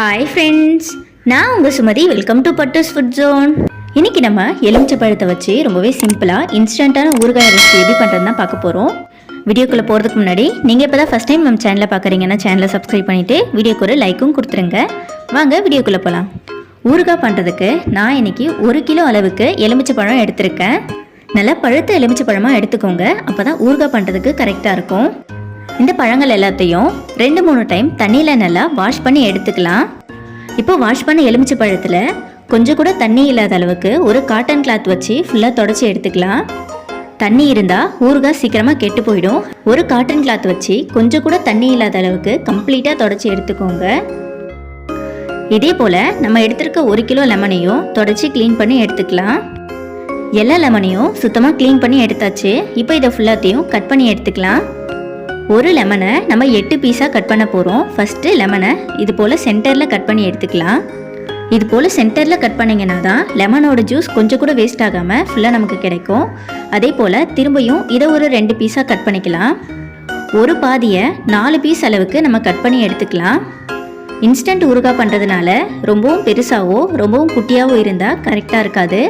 Hi friends, நான் உங்கள் Sumathi. Welcome to Pattu's food zone. இன்றைக்கி நம்ம எலுமிச்சை பழத்தை வச்சு ரொம்பவே சிம்பிளாக இன்ஸ்டண்ட்டான ஊறுகாய் ரெசிபி எப்படி பண்ணுறது தான் பார்க்க போகிறோம். வீடியோக்குள்ளே போகிறதுக்கு முன்னாடி நீங்கள் இப்போ தான் ஃபஸ்ட் டைம் நம்ம சேனலை பார்க்குறீங்கன்னா சேனலை சப்ஸ்கிரைப் பண்ணிவிட்டு வீடியோக்கு ஒரு லைக்கும் கொடுத்துருங்க. வாங்க வீடியோக்குள்ளே போகலாம். ஊறுகாய் பண்ணுறதுக்கு நான் இன்றைக்கி 1 கிலோ அளவுக்கு எலுமிச்சை பழம் எடுத்திருக்கேன். நல்லா பழுத்த எலுமிச்சை பழமாக எடுத்துக்கோங்க, அப்போ தான் ஊறுகாய் பண்ணுறதுக்கு கரெக்டாக இருக்கும். இந்த பழங்கள் எல்லாத்தையும் 2-3 டைம் தண்ணியில் நல்லா வாஷ் பண்ணி எடுத்துக்கலாம். இப்போ வாஷ் பண்ண எலுமிச்சை பழத்தில் கொஞ்சம் கூட தண்ணி இல்லாத அளவுக்கு ஒரு காட்டன் கிளாத் வச்சு ஃபுல்லாக தொடச்சி எடுத்துக்கலாம். தண்ணி இருந்தால் ஊறுகாய் சீக்கிரமாக கெட்டு போயிடும். ஒரு காட்டன் கிளாத் வச்சு கொஞ்சம் கூட தண்ணி இல்லாத அளவுக்கு கம்ப்ளீட்டாக தொடச்சி எடுத்துக்கோங்க. இதே போல் நம்ம எடுத்திருக்க 1 கிலோ லெமனையும் தொடச்சி க்ளீன் பண்ணி எடுத்துக்கலாம். எல்லா லெமனையும் சுத்தமாக க்ளீன் பண்ணி எடுத்தாச்சு. இப்போ இதை ஃபுல்லாத்தையும் கட் பண்ணி எடுத்துக்கலாம். ஒரு லெமனை நம்ம 8 பீஸாக கட் பண்ண போகிறோம். ஃபஸ்ட்டு லெமனை இது போல் சென்டரில் கட் பண்ணி எடுத்துக்கலாம். இது போல் சென்டரில் கட் பண்ணிங்கன்னா தான் லெமனோட ஜூஸ் கொஞ்சம் கூட வேஸ்ட் ஆகாமல் ஃபுல்லாக நமக்கு கிடைக்கும். அதே போல் திரும்பியும் இதை ஒரு 2 பீஸாக கட் பண்ணிக்கலாம். ஒரு பாதியை 4 பீஸ் அளவுக்கு நம்ம கட் பண்ணி எடுத்துக்கலாம். இன்ஸ்டன்ட் ஊறுகாய் பண்ணுறதுனால ரொம்பவும் பெருசாகவோ ரொம்பவும் குட்டியாகவோ இருந்தால் கரெக்டாக இருக்காது.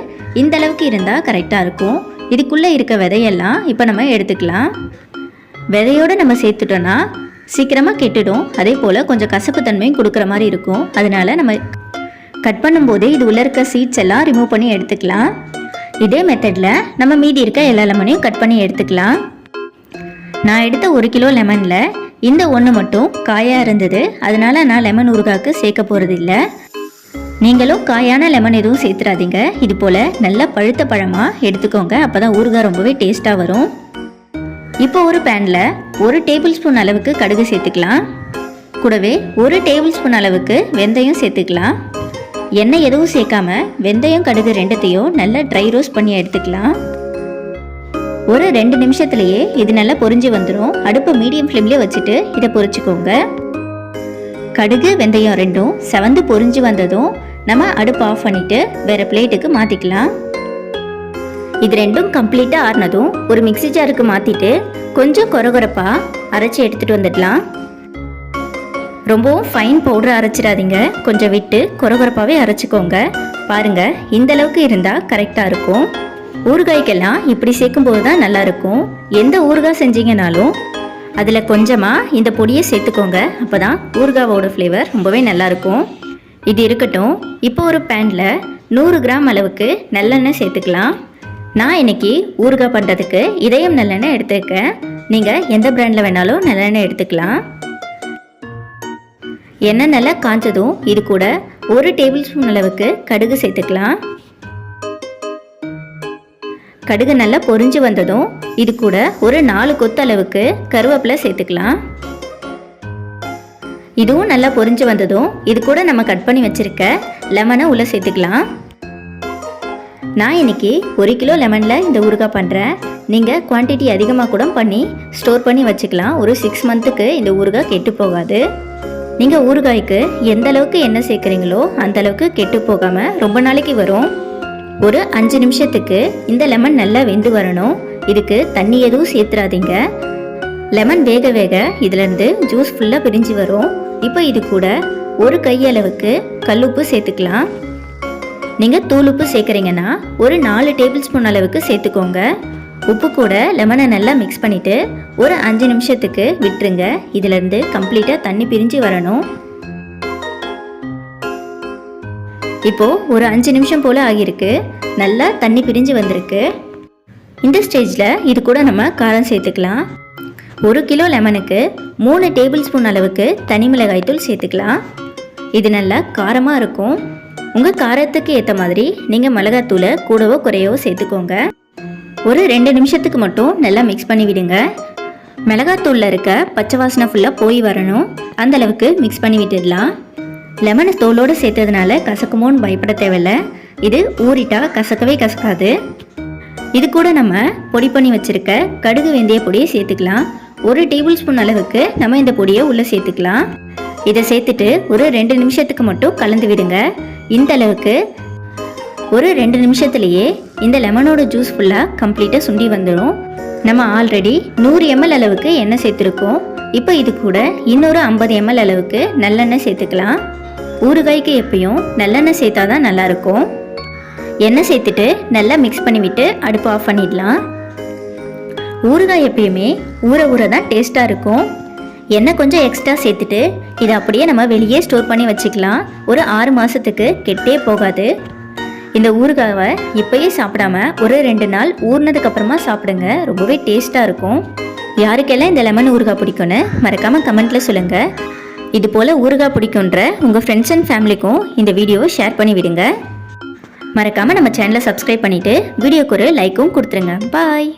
இந்த அளவுக்கு இருந்தால் கரெக்டாக இருக்கும். இதுக்குள்ளே இருக்க விதையெல்லாம் இப்போ நம்ம எடுத்துக்கலாம். விதையோடு நம்ம சேர்த்துட்டோன்னா சீக்கிரமாக கெட்டுடும். அதே போல் கொஞ்சம் கசப்பு தன்மையும் கொடுக்குற மாதிரி இருக்கும். அதனால் நம்ம கட் பண்ணும்போதே இது உள்ளே இருக்க சீட்ஸ் எல்லாம் ரிமூவ் பண்ணி எடுத்துக்கலாம். இதே மெத்தடில் நம்ம மீதி இருக்க எல்லா லெமனையும் கட் பண்ணி எடுத்துக்கலாம். நான் எடுத்த 1 கிலோ லெமனில் இந்த ஒன்று மட்டும் காயாக இருந்தது. அதனால் நான் லெமன் ஊறுகாய்க்கு சேர்க்க போகிறது இல்லை. நீங்களும் காயான லெமன் எதுவும் சேர்த்துறாதீங்க. இது போல் நல்லா பழுத்த பழமாக எடுத்துக்கோங்க, அப்போ தான் ஊறுகாய் ரொம்பவே டேஸ்ட்டாக வரும். இப்போ ஒரு பேனில் 1 டேபிள் ஸ்பூன் அளவுக்கு கடுகு சேர்த்துக்கலாம். கூடவே 1 டேபிள் ஸ்பூன் அளவுக்கு வெந்தயம் சேர்த்துக்கலாம். எண்ணெய் எதுவும் சேர்க்காம வெந்தயம் கடுகு ரெண்டுத்தையும் நல்லா ட்ரை ரோஸ்ட் பண்ணி எடுத்துக்கலாம். ஒரு 2 நிமிஷத்துலேயே இது நல்லா பொரிஞ்சு வந்துடும். அடுப்பை மீடியம் ஃப்ளேம்லேயே வச்சுட்டு இதை பொரிச்சுக்கோங்க. கடுகு வெந்தயம் ரெண்டும் செவந்து பொரிஞ்சு வந்ததும் நம்ம அடுப்பை ஆஃப் பண்ணிவிட்டு வேறு பிளேட்டுக்கு மாற்றிக்கலாம். இது ரெண்டும் கம்ப்ளீட்டாக ஆறினதும் ஒரு மிக்ஸி ஜாருக்கு மாற்றிட்டு கொஞ்சம் கொரகொரப்பாக அரைச்சி எடுத்துகிட்டு வந்துடலாம். ரொம்பவும் ஃபைன் பவுடர் அரைச்சிடாதீங்க, கொஞ்சம் விட்டு கொரகொரப்பாகவே அரைச்சிக்கோங்க. பாருங்கள், இந்த அளவுக்கு இருந்தால் கரெக்டாக இருக்கும். ஊறுகாய்க்கெல்லாம் இப்படி சேர்க்கும்போது தான் நல்லாயிருக்கும். எந்த ஊறுகாய் செஞ்சீங்கனாலும் அதில் கொஞ்சமாக இந்த பொடியை சேர்த்துக்கோங்க, அப்போ தான் ஊறுகாவோட ஃப்ளேவர் ரொம்பவே நல்லாயிருக்கும். இது இருக்கட்டும். இப்போ ஒரு பேனில் 100 கிராம் அளவுக்கு நல்லெண்ணெய் சேர்த்துக்கலாம். நான் இன்னைக்கு ஊறுகாய் பண்ணுறதுக்கு இதயம் நல்லெண்ணெய் எடுத்துருக்கேன். நீங்கள் எந்த பிராண்டில் வேணாலும் நல்லெண்ணெய் எடுத்துக்கலாம். எண்ணெய் நல்லா காஞ்சதும் இது கூட 1 டேபிள் ஸ்பூன் அளவுக்கு கடுகு சேர்த்துக்கலாம். கடுகு நல்லா பொரிஞ்சு வந்ததும் இது கூட ஒரு 4 கொத்து அளவுக்கு கருவேப்பிலை சேர்த்துக்கலாம். இதுவும் நல்லா பொரிஞ்சு வந்ததும் இது கூட நம்ம கட் பண்ணி வச்சுருக்க லெமனை உள்ளே சேர்த்துக்கலாம். நான் இன்றைக்கி 1 கிலோ லெமனில் இந்த ஊறுகாய் பண்ணுறேன். நீங்கள் குவான்டிட்டி அதிகமாக கூட பண்ணி ஸ்டோர் பண்ணி வச்சுக்கலாம். ஒரு 6 மந்த்துக்கு இந்த ஊறுகாய் கெட்டு போகாது. நீங்கள் ஊறுகாய்க்கு எந்த அளவுக்கு எண்ணெய் சேர்க்குறீங்களோ அந்த அளவுக்கு கெட்டு போகாமல் ரொம்ப நாளைக்கு வரும். ஒரு 5 நிமிஷத்துக்கு இந்த லெமன் நல்லா வெந்து வரணும். இதுக்கு தண்ணி எதுவும் சேர்த்துறாதீங்க. லெமன் வேக வேக இதிலேருந்து ஜூஸ் ஃபுல்லாக பிரிஞ்சு வரும். இப்போ இது கூட ஒரு கையளவுக்கு கல்லுப்பு சேர்த்துக்கலாம். நீங்கள் தூளுப்பு சேர்க்குறீங்கன்னா ஒரு 4 டேபிள் ஸ்பூன் அளவுக்கு சேர்த்துக்கோங்க. உப்பு கூட லெமனை நல்லா மிக்ஸ் பண்ணிவிட்டு ஒரு 5 நிமிஷத்துக்கு விட்டுருங்க. இதிலேருந்து கம்ப்ளீட்டாக தண்ணி பிரிஞ்சு வரணும். இப்போது ஒரு 5 நிமிஷம் போல் ஆகியிருக்கு. நல்லா தண்ணி பிரிஞ்சு வந்திருக்கு. இந்த ஸ்டேஜில் இது கூட நம்ம காரம் சேர்த்துக்கலாம். 1 கிலோ லெமனுக்கு 3 டேபிள் ஸ்பூன் அளவுக்கு தனி மிளகாய் தூள் சேர்த்துக்கலாம். இது நல்லா காரமாக இருக்கும். உங்கள் காரத்துக்கு ஏற்ற மாதிரி நீங்கள் மிளகாத்தூளை கூடவோ குறையவோ சேர்த்துக்கோங்க. ஒரு 2 நிமிஷத்துக்கு மட்டும் நல்லா மிக்ஸ் பண்ணி விடுங்க. மிளகாத்தூளில் இருக்க பச்சை வாசனை ஃபுல்லாக போய் வரணும். அந்தளவுக்கு மிக்ஸ் பண்ணி விட்டுடலாம். லெமனை தோலோடு சேர்த்ததுனால கசக்குமோன்னு பயப்பட தேவையில்லை. இது ஊறிட்டா கசக்கவே கசக்காது. இது கூட நம்ம பொடி பண்ணி வச்சுருக்க கடுகு வெந்தய பொடியை சேர்த்துக்கலாம். 1 டேபிள் ஸ்பூன் அளவுக்கு நம்ம இந்த பொடியை உள்ளே சேர்த்துக்கலாம். இதை சேர்த்துட்டு ஒரு 2 நிமிஷத்துக்கு மட்டும் கலந்து விடுங்க. இந்த அளவுக்கு ஒரு 2 நிமிஷத்துலேயே இந்த லெமனோட ஜூஸ் ஃபுல்லாக கம்ப்ளீட்டாக சுண்டி வந்துடும். நம்ம ஆல்ரெடி 100 ml அளவுக்கு எண்ணெய் சேர்த்துருக்கோம். இப்போ இது கூட இன்னொரு 50 ml அளவுக்கு நல்லெண்ணெய் சேர்த்துக்கலாம். ஊறுகாய்க்கு எப்பயும் நல்லெண்ணெய் சேர்த்தா தான் நல்லாயிருக்கும். எண்ணெய் சேர்த்துட்டு நல்லா மிக்ஸ் பண்ணிவிட்டு அடுப்பு ஆஃப் பண்ணிடலாம். ஊறுகாய் எப்பயுமே ஊற தான் டேஸ்ட்டாக இருக்கும். எண்ணெய் கொஞ்சம் எக்ஸ்ட்ரா சேர்த்துட்டு இதை அப்படியே நம்ம வெளியே ஸ்டோர் பண்ணி வச்சுக்கலாம். ஒரு 6 மாதத்துக்கு கெட்டே போகாது. இந்த ஊறுகாவை இப்போயே சாப்பிடாம ஒரு 2 நாள் ஊறினதுக்கப்புறமா சாப்பிடுங்க. ரொம்பவே டேஸ்ட்டாக இருக்கும். யாருக்கெல்லாம் இந்த லெமன் ஊறுகாய் பிடிக்கும்னு மறக்காமல் கமெண்ட்டில் சொல்லுங்கள். இது போல் ஊறுகாய் பிடிக்குன்ற உங்கள் ஃப்ரெண்ட்ஸ் அண்ட் ஃபேமிலிக்கும் இந்த வீடியோவை ஷேர் பண்ணி விடுங்க. மறக்காமல் நம்ம சேனலை சப்ஸ்கிரைப் பண்ணிவிட்டு வீடியோக்கு ஒரு லைக்கும் கொடுத்துருங்க. பாய்.